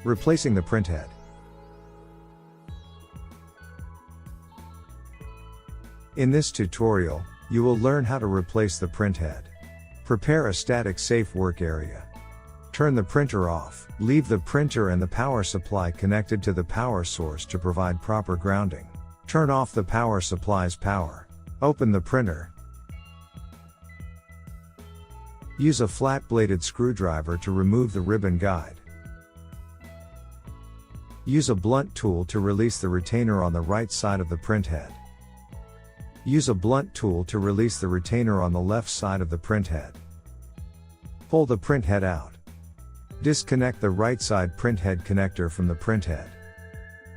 Replacing the printhead. In this tutorial, you will learn how to replace the printhead. Prepare a static safe work area. Turn the printer off. Leave the printer and the power supply connected to the power source to provide proper grounding. Turn off the power supply's power. Open the printer. Use a flat-bladed screwdriver to remove the ribbon guide. Use a blunt tool to release the retainer on the right side of the printhead. Use a blunt tool to release the retainer on the left side of the printhead. Pull the printhead out. Disconnect the right side printhead connector from the printhead.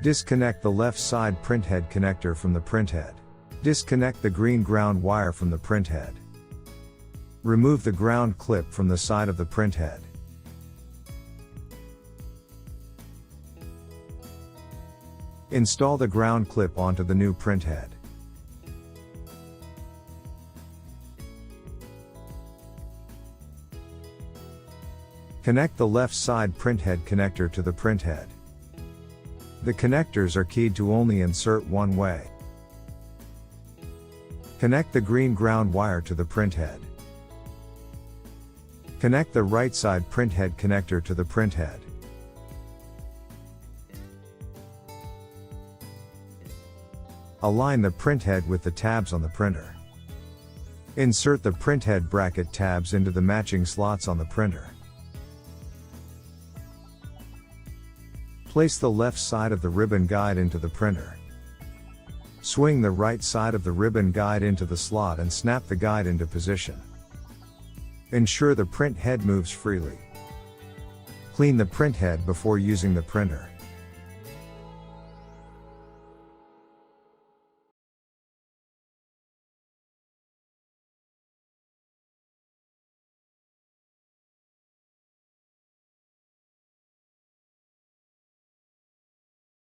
Disconnect the left side printhead connector from the printhead. Disconnect the green ground wire from the printhead. Remove the ground clip from the side of the printhead. Install the ground clip onto the new printhead. Connect the left side printhead connector to the printhead. The connectors are keyed to only insert one way. Connect the green ground wire to the printhead. Connect the right side printhead connector to the printhead. Align the printhead with the tabs on the printer. Insert the printhead bracket tabs into the matching slots on the printer. Place the left side of the ribbon guide into the printer. Swing the right side of the ribbon guide into the slot and snap the guide into position. Ensure the print head moves freely. Clean the print head before using the printer.